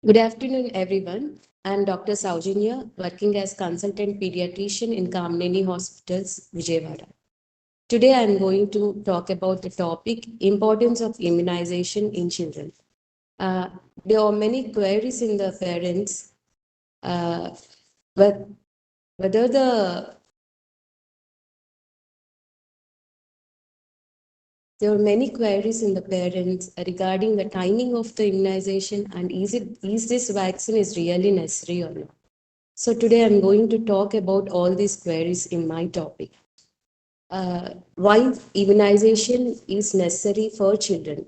Good afternoon, everyone. I'm Dr. Sowjanya, working as consultant pediatrician in Kamineni Hospitals, Vijayawada. Today, I'm going to talk about the topic importance of immunization in children. Uh, there are many queries in the parents uh, whether the there are many queries in the parents regarding the timing of the immunization and is this vaccine is really necessary or not. So today I'm going to talk about all these queries in my topic. Why immunization is necessary for children?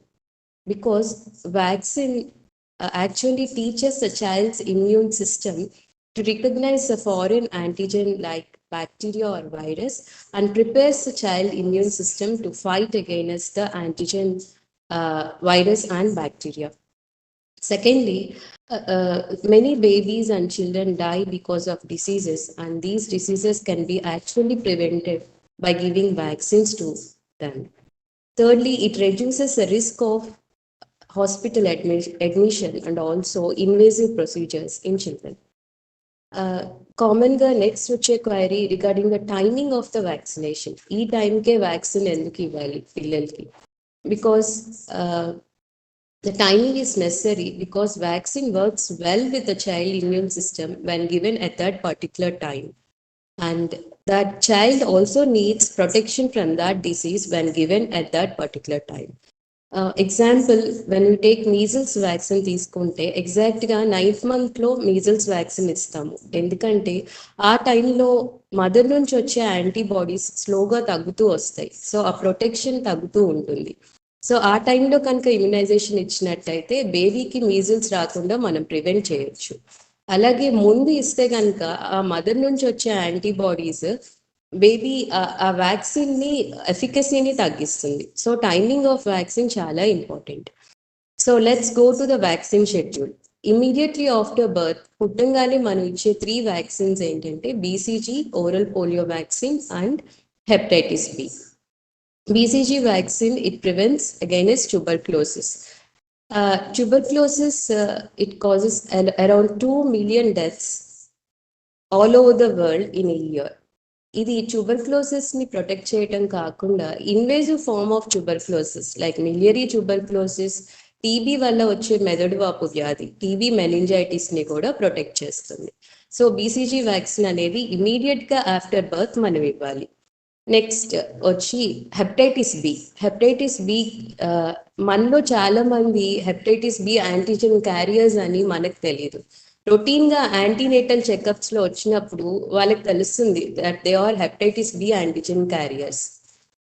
Because vaccine actually teaches the child's immune system to recognize a foreign antigen like bacteria or virus and prepares the child immune system to fight against the antigen, virus and bacteria. Secondly, many babies and children die because of diseases, and these diseases can be actually prevented by giving vaccines to them. Thirdly, it reduces the risk of hospital admission and also invasive procedures in children. కామన్గా next వచ్చే query regarding the timing of the vaccination. ఈ టైంకే vaccine ఎందుకు ఇవ్వాలి పిల్లలకి? Because the timing is necessary because vaccine works well with the child immune system when given at that particular time. And that child also needs protection from that disease when given at that particular time. Example, when we take measles vaccine తీసుకుంటే ఎగ్జాక్ట్గా 9th monthలో measles vaccine ఇస్తాము. ఎందుకంటే ఆ టైంలో mother నుంచి వచ్చే antibodies స్లోగా తగ్గుతూ వస్తాయి. సో ఆ ప్రొటెక్షన్ తగ్గుతూ ఉంటుంది. సో ఆ టైంలో కనుక ఇమ్యునైజేషన్ ఇచ్చినట్టయితే బేబీకి మీజిల్స్ రాకుండా మనం ప్రివెంట్ చేయొచ్చు. అలాగే ముందు ఇస్తే కనుక ఆ మదర్ నుంచి వచ్చే యాంటీబాడీస్ బేబీ ఆ వ్యాక్సిన్ ని ఎఫికసీని తగ్గిస్తుంది. సో టైమింగ్ ఆఫ్ వ్యాక్సిన్ చాలా important. So let's go to the vaccine schedule. Immediately after birth పుట్టంగానే మనం ఇచ్చే 3 వ్యాక్సిన్స్ ఏంటంటే BCG, oral polio vaccine and hepatitis B. BCG vaccine, it prevents against tuberculosis. Tuberculosis, it causes around 2 million deaths all over the world in a year. ఇది tuberculosis ని protect చేయటం కాకుండా invasive form of tuberculosis like miliary tuberculosis, TB వల్ల వచ్చే మెదడు వాపు వ్యాధి, TB meningitis ని కూడా ప్రొటెక్ట్ చేస్తుంది. సో బీసీజీ వ్యాక్సిన్ అనేది ఇమీడియట్ గా ఆఫ్టర్ బర్త్ మనం ఇవ్వాలి. నెక్స్ట్ వచ్చి హెపటైటిస్ బి. హెపటైటిస్ బి మనలో చాలా మంది హెపటైటిస్ బి యాంటీజెన్ క్యారియర్స్ అని మనకు తెలియదు. రొటీన్ గా యాంటీనేటల్ చెకప్స్ లో వచ్చినప్పుడు వాళ్ళకి తెలుస్తుంది that they are hepatitis B antigen carriers.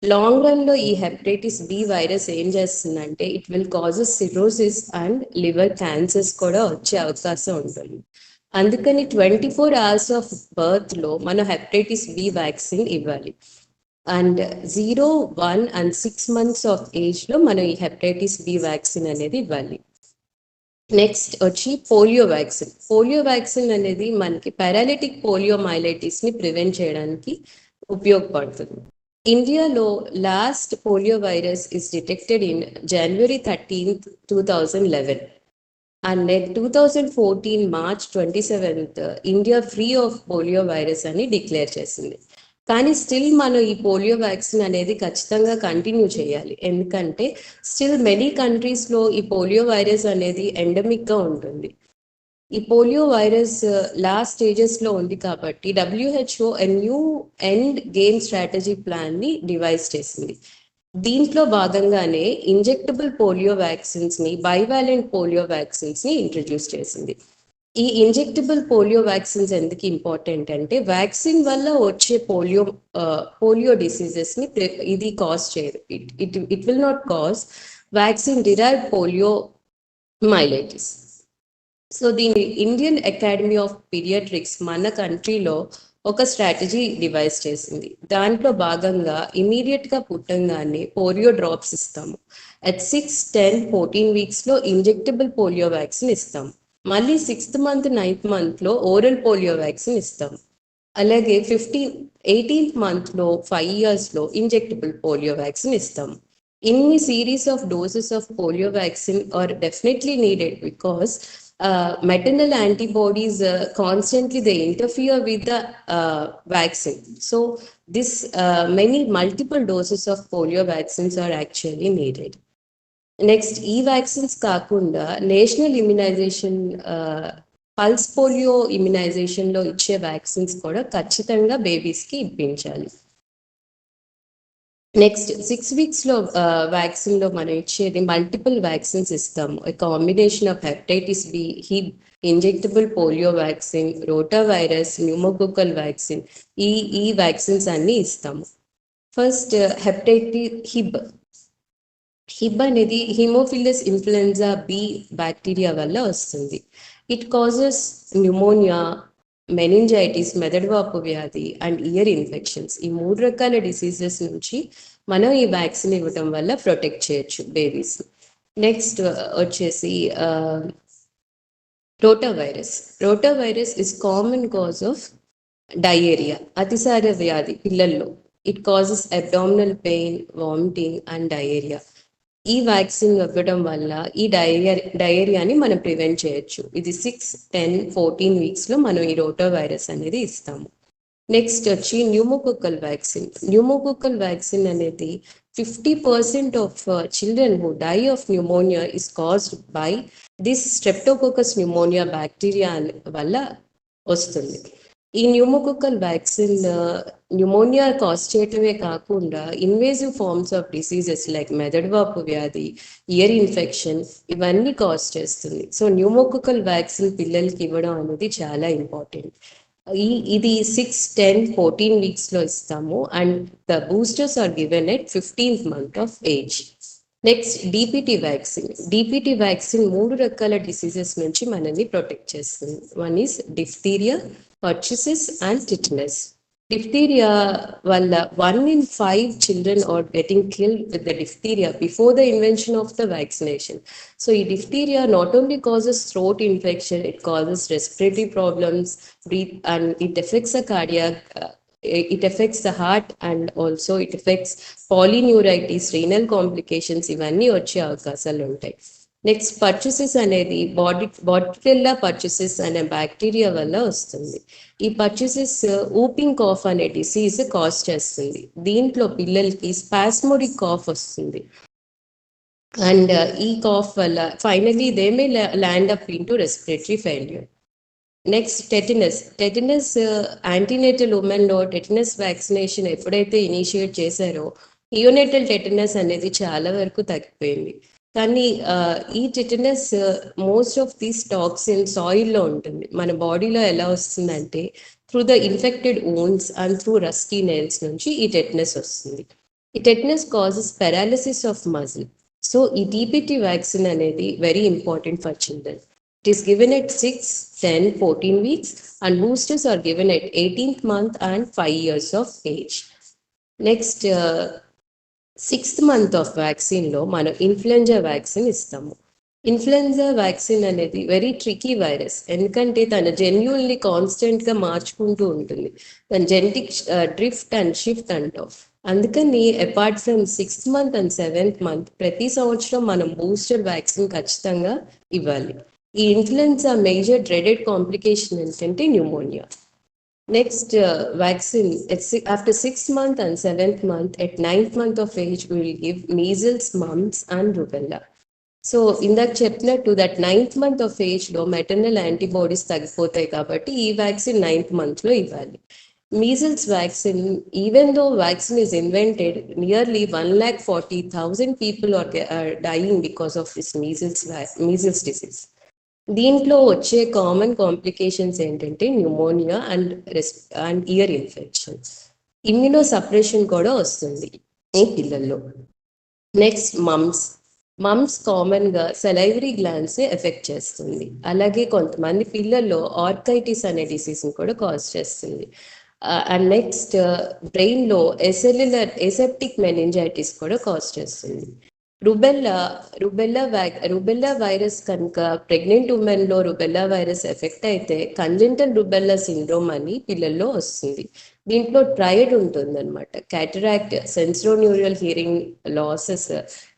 Long run లో ఈ హెపటైటిస్ బి వైరస్ ఏం చేస్తుందంటే it will causes cirrhosis and liver cancers కూడా వచ్చే అవకాశం ఉంటుంది. అందుకని 24 hours ఆఫ్ బర్త్ లో మనం హెపటైటిస్ బి వ్యాక్సిన్ ఇవ్వాలి. అండ్ 0, 1 and 6 months ఆఫ్ ఏజ్లో మనం ఈ హెపటైటిస్ బి వ్యాక్సిన్ అనేది ఇవ్వాలి. నెక్స్ట్ వచ్చి పోలియో వ్యాక్సిన్. పోలియో వ్యాక్సిన్ అనేది మనకి పారాలిటిక్ పోలియో మైలైటిస్ని ప్రివెంట్ చేయడానికి ఉపయోగపడుతుంది. ఇండియాలో last polio virus is detected in January 13th, 2011. And 2014 March 27th India free of polio virus అని డిక్లేర్ చేసింది. కానీ స్టిల్ మనం ఈ పోలియో వ్యాక్సిన్ అనేది ఖచ్చితంగా కంటిన్యూ చేయాలి. ఎందుకంటే స్టిల్ మెనీ కంట్రీస్లో ఈ పోలియో వైరస్ అనేది ఎండమిక్గా ఉంటుంది. ఈ పోలియో వైరస్ లాస్ట్ స్టేజెస్లో ఉంది కాబట్టి WHO new end game strategy ప్లాన్ని డివైజ్ చేసింది. దీంట్లో భాగంగానే ఇంజెక్టబుల్ పోలియో వ్యాక్సిన్స్ని, బైవాలెంట్ పోలియో వ్యాక్సిన్స్ని ఇంట్రడ్యూస్ చేసింది. ఈ ఇంజెక్టబుల్ పోలియో వ్యాక్సిన్స్ ఎందుకు ఇంపార్టెంట్ అంటే వ్యాక్సిన్ వల్ల వచ్చే పోలియో డిసీజెస్ని ఇది కాజ్ చేయదు. It will not cause vaccine derived poliomyelitis. So దీని ఇండియన్ అకాడమీ ఆఫ్ పీడియాట్రిక్స్ మన కంట్రీలో ఒక స్ట్రాటజీ డివైజ్ చేసింది. దాంట్లో భాగంగా ఇమీడియట్గా పుట్టంగానే పోలియో డ్రాప్స్ ఇస్తాము. అట్ 6, 10, 14 weeksలో ఇంజెక్టబుల్ పోలియో వ్యాక్సిన్ ఇస్తాము. మళ్ళీ 6th month, 9th monthలో ఓరల్ పోలియో వ్యాక్సిన్ ఇస్తాం. అలాగే 18th మంత్లో 5 yearsలో ఇంజెక్టబుల్ పోలియో వ్యాక్సిన్ ఇస్తాం. ఇన్ని series of doses of polio vaccine are definitely needed because maternal antibodies constantly they interfere with the vaccine. So this many multiple doses of polio vaccines are actually needed. Next ఈ vaccines కాకుండా national immunisation pulse polio ఇమ్యునైజేషన్లో ఇచ్చే vaccines కూడా ఖచ్చితంగా బేబీస్కి ఇప్పించాలి. Next 6 weeksలో వ్యాక్సిన్లో మనం ఇచ్చేది multiple vaccines ఇస్తాము. Combination of hepatitis B, Hib, injectable polio vaccine, rota virus, pneumococcal vaccine, ఈ వ్యాక్సిన్స్ అన్నీ ఇస్తాము. ఫస్ట్ హెపటైటిస్ హిబ్ అనేది హిమోఫిలస్ ఇన్ఫ్లుయెన్జా బి బ్యాక్టీరియా వల్ల వస్తుంది. ఇట్ కాజెస్ న్యూమోనియా, మెనింజైటిస్, మెదడువాపు వ్యాధి అండ్ ఇయర్ ఇన్ఫెక్షన్స్. ఈ 3 రకాల డిసీజెస్ నుంచి మనం ఈ వ్యాక్సిన్ ఇవ్వడం వల్ల ప్రొటెక్ట్ చేయొచ్చు బేబీస్. నెక్స్ట్ వచ్చేసి rotavirus is common cause of diarrhoea, అతిసార వ్యాధి పిల్లల్లో. It causes abdominal pain, vomiting and diarrhoea. ఈ వ్యాక్సిన్ ఇవ్వడం వల్ల ఈ డయేరియాని మనం ప్రివెంట్ చేయొచ్చు. ఇది 6, 10, 14 weeksలో మనం ఈ రోటా వైరస్ అనేది ఇస్తాము. నెక్స్ట్ వచ్చి న్యూమోకోకల్ వ్యాక్సిన్ అనేది 50% of children who die of pneumonia is caused by this streptococcus pneumoniae bacteria వల్ల వస్తుంది. ఈ న్యూమోకోకల్ వ్యాక్సిన్ న్యూమోనియా కాజ్ చేయటమే కాకుండా invasive forms of diseases like మెదడువాపు వ్యాధి, ఇయర్ ఇన్ఫెక్షన్ ఇవన్నీ కాజ్ చేస్తుంది. సో న్యూమోకోకల్ వ్యాక్సిన్ పిల్లలకి ఇవ్వడం అనేది చాలా ఇంపార్టెంట్. ఇది 6, 10, 14 weeksలో ఇస్తాము and the boosters are given at 15th month of age. Next DPT vaccine 3 రకాల డిసీజెస్ నుంచి మనల్ని ప్రొటెక్ట్ చేస్తుంది. One is diphtheria, pertussis and tetanus. Diphtheria వల్ల 1 in 5 children are getting killed with the diphtheria before the invention of the vaccination. So diphtheria not only causes throat infection, it causes respiratory problems, breathe, and it affects the cardiac, it affects the heart, and also it affects polyneuritis, renal complications ఇవన్నీ వచ్చే అవకాశాలు ఉంటాయి. Next పర్చుసిస్ అనేది బాటిల్లెల్లా పర్చుసిస్ అనే bacteria వల్ల వస్తుంది. ఈ pertussis whooping cough అనే డిసీజ్ కాజ్ చేస్తుంది. దీంట్లో పిల్లలకి స్పాస్మోడిక్ కాఫ్ వస్తుంది అండ్ ఈ కాఫ్ వల్ల finally they may land up in to respiratory failure. Next tetanus antenatal ఉమెన్లో టెటనస్ వ్యాక్సినేషన్ ఎప్పుడైతే ఇనిషియేట్ చేశారో నియోనేటల్ టెటనస్ అనేది చాలా వరకు తగ్గిపోయింది. కానీ ఈ tetanus most of these toxin సాయిల్లో ఉంటుంది. మన బాడీలో ఎలా వస్తుందంటే through the infected wounds and through rusty nails నుంచి ఈ టెటనస్ వస్తుంది. ఈ tetanus causes paralysis of muscle. So ఈ డిపిటి వ్యాక్సిన్ అనేది very important for children. It is given at 6, 10, 14 weeks and boosters are given at 18th month and 5 years of age. Next 6th month of వ్యాక్సిన్లో మనం influenza vaccine ఇస్తాము. Influenza vaccine అనేది very tricky virus, ఎందుకంటే తన జెన్యుల్ని కాన్స్టెంట్గా మార్చుకుంటూ ఉంటుంది. తన జెనెటిక్ డ్రిఫ్ట్ అండ్ షిఫ్ట్ అంటాం. అందుకని apart from 6th month and 7th month ప్రతి సంవత్సరం మనం బూస్టర్ వ్యాక్సిన్ ఖచ్చితంగా ఇవ్వాలి. ఈ ఇన్ఫ్లుయెంజా మేజర్ డ్రెడెడ్ కాంప్లికేషన్ ఏంటంటే pneumonia. Next vaccine, after 6th month and 7th month, at 9th month of age, we will give measles, mumps and rubella. So in that chapter to that 9th month of age, lo maternal antibodies తగ్గిపోతాయి కాబట్టి ఈ vaccine 9th month లో ఇవ్వాలి. Measles vaccine, even though vaccine is invented, nearly 140,000 people are dying because of this measles disease. దీంట్లో వచ్చే common complications ఏంటంటే pneumonia and year infection. Immuno suppression కూడా వస్తుంది ఈ పిల్లల్లో. నెక్స్ట్ మమ్స్ కామన్గా సెలైవరీ గ్లాండ్స్ ఎఫెక్ట్ చేస్తుంది. అలాగే కొంతమంది పిల్లల్లో ఆర్కైటిస్ అనే డిసీజ్ని కూడా కాజ్ చేస్తుంది. అండ్ నెక్స్ట్ బ్రెయిన్లో ఎసెప్టిక్ మెనింజైటిస్ కూడా కాజ్ చేస్తుంది. రుబెల్లా వైరస్ కనుక ప్రెగ్నెంట్ ఉమెన్లో రుబెల్లా వైరస్ ఎఫెక్ట్ అయితే కంజెంటల్ రుబెల్లా సిండ్రోమ్ అని పిల్లల్లో వస్తుంది. దీంట్లో ట్రయడ్ ఉంటుందన్నమాట. Cataract, sensorineural hearing losses,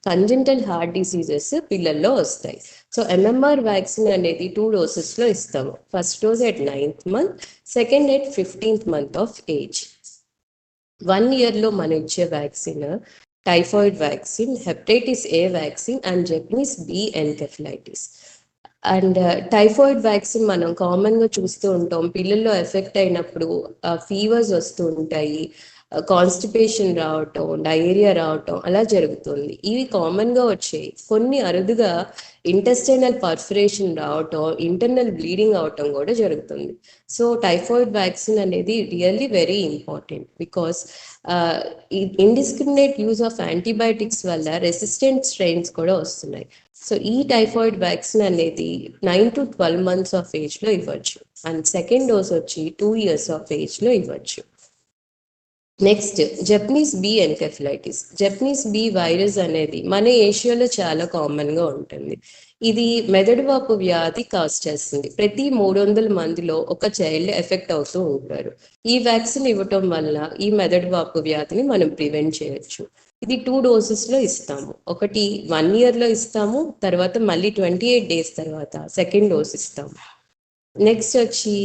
congenital heart diseases పిల్లల్లో వస్తాయి. సో ఎంఎంఆర్ వ్యాక్సిన్ అనేది 2 డోసెస్లో ఇస్తాము. First dose at 9th month, second at 15th month of age. 1 yearలో మనం ఇచ్చే vaccine typhoid vaccine, hepatitis A vaccine and Japanese B encephalitis. And typhoid vaccine మనం కామన్గా చూస్తూ ఉంటాం. పిల్లల్లో ఎఫెక్ట్ అయినప్పుడు ఫీవర్స్ వస్తూ ఉంటాయి, కాన్స్టిపేషన్ రావటం, డయేరియా రావటం అలా జరుగుతుంది. ఇవి కామన్గా వచ్చాయి. కొన్ని అరుదుగా ఇంటెస్టైనల్ పర్ఫరేషన్ రావటం, ఇంటర్నల్ బ్లీడింగ్ అవటం కూడా జరుగుతుంది. సో టైఫాయిడ్ వ్యాక్సిన్ అనేది really very important because indiscriminate use of antibiotics వల్ల రెసిస్టెంట్ స్ట్రెయిన్స్ కూడా వస్తున్నాయి. సో ఈ టైఫాయిడ్ వ్యాక్సిన్ అనేది 9 to 12 months ఆఫ్ ఏజ్లో ఇవ్వచ్చు. అండ్ సెకండ్ డోస్ వచ్చి 2 years ఆఫ్ ఏజ్లో ఇవ్వచ్చు. Next Japanese B encephalitis. Japanese B virus అనేది మన ఏషియాలో చాలా కామన్గా ఉంటుంది. ఇది మెదడువాపు వ్యాధి కాజ్ చేస్తుంది. ప్రతి 300 మందిలో ఒక చైల్డ్ ఎఫెక్ట్ అవుతూ ఉంటారు. ఈ వ్యాక్సిన్ ఇవ్వటం వల్ల ఈ మెదడువాపు వ్యాధిని మనం ప్రివెంట్ చేయొచ్చు. ఇది 2 dosesలో ఇస్తాము. ఒకటి 1 yearలో ఇస్తాము, తర్వాత మళ్ళీ 28 days తర్వాత సెకండ్ డోస్ ఇస్తాము. నెక్స్ట్ వచ్చి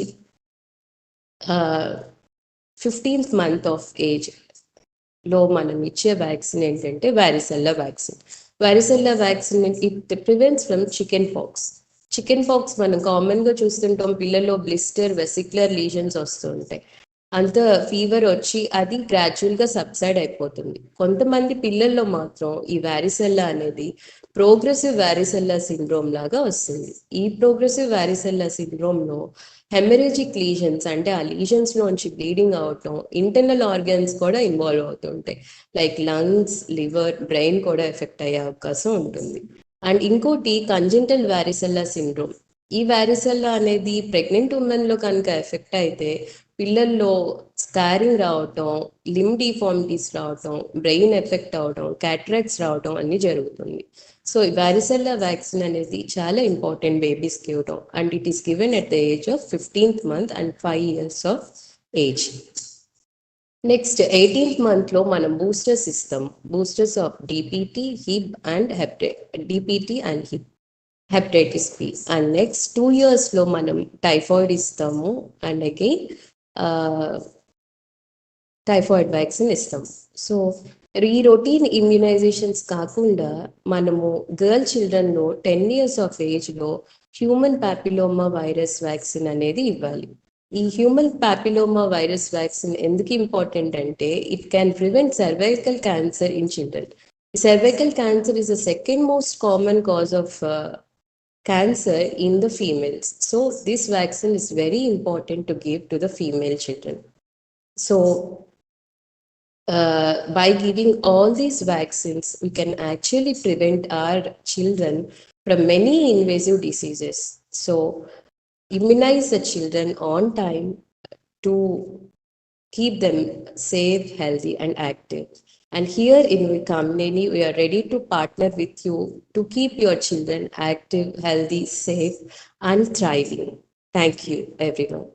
15th month ఆఫ్ ఏజ్లో మనం ఇచ్చే వ్యాక్సిన్ ఏంటంటే వారిసెల్లా vaccine. వారిసెల్లా vaccine it prevents from chicken pox. Chicken pox మనం కామన్గా చూస్తుంటాం. పిల్లల్లో బ్లిస్టర్, వెసిక్యులర్ లీజన్స్ వస్తూ ఉంటాయి. అంత ఫీవర్ వచ్చి అది గ్రాడ్యువల్గా సబ్సైడ్ అయిపోతుంది. కొంతమంది పిల్లల్లో మాత్రం ఈ వారిసెల్లా అనేది ప్రోగ్రెసివ్ వారిసెల్లా సిండ్రోమ్ లాగా వస్తుంది. ఈ ప్రోగ్రెసివ్ వారిసెల్లా సిండ్రోమ్లో హెమరేజిక్ లీజన్స్, అంటే ఆ లీజన్స్లోంచి బ్లీడింగ్ అవటం, ఇంటర్నల్ ఆర్గన్స్ కూడా ఇన్వాల్వ్ అవుతుంటాయి. లైక్ లంగ్స్, లివర్, బ్రెయిన్ కూడా ఎఫెక్ట్ అయ్యే అవకాశం ఉంటుంది. అండ్ ఇంకోటి కంజెంటల్ వారిసెల్లా సిండ్రోమ్. ఈ వారిసెల్లా అనేది ప్రెగ్నెంట్ ఉమెన్లో కనుక ఎఫెక్ట్ అయితే పిల్లల్లో స్కారింగ్ రావటం, లిమ్ డిఫార్మిటీస్ రావటం, బ్రెయిన్ ఎఫెక్ట్ అవటం, క్యాటరాక్ట్స్ రావటం అన్ని జరుగుతుంది. సో వారిసెల్లా వ్యాక్సిన్ అనేది చాలా ఇంపార్టెంట్ బేబీస్కి ఇవ్వటం. And it is given at the age of 15th month and 5 years of ఏజ్. నెక్స్ట్ 18th monthలో మనం బూస్టర్స్ ఇస్తాం. Boosters of DPT, Hib and DPT and Hib, hepatitis B. And next 2 yearsలో మనం టైఫాయిడ్ ఇస్తాము. అండ్ అగైన్ టైఫాయిడ్ వ్యాక్సిన్ ఇస్తాం. So ఈ routine immunisations కాకుండా మనము గర్ల్ చిల్డ్రన్లో 10 years ఆఫ్ ఏజ్లో హ్యూమన్ పాపిలోమా వైరస్ వ్యాక్సిన్ అనేది ఇవ్వాలి. ఈ హ్యూమన్ పాపిలోమా వైరస్ వ్యాక్సిన్ ఎందుకు ఇంపార్టెంట్ అంటే it can prevent cervical cancer in children. Cervical cancer is the second most common cause of cancer in the females. So this vaccine is very important to give to the female children. So by giving all these vaccines, we can actually prevent our children from many invasive diseases. So immunize the children on time to keep them safe, healthy and active. And here in Kamineni, we are ready to partner with you to keep your children active, healthy, safe and thriving. Thank you, everyone.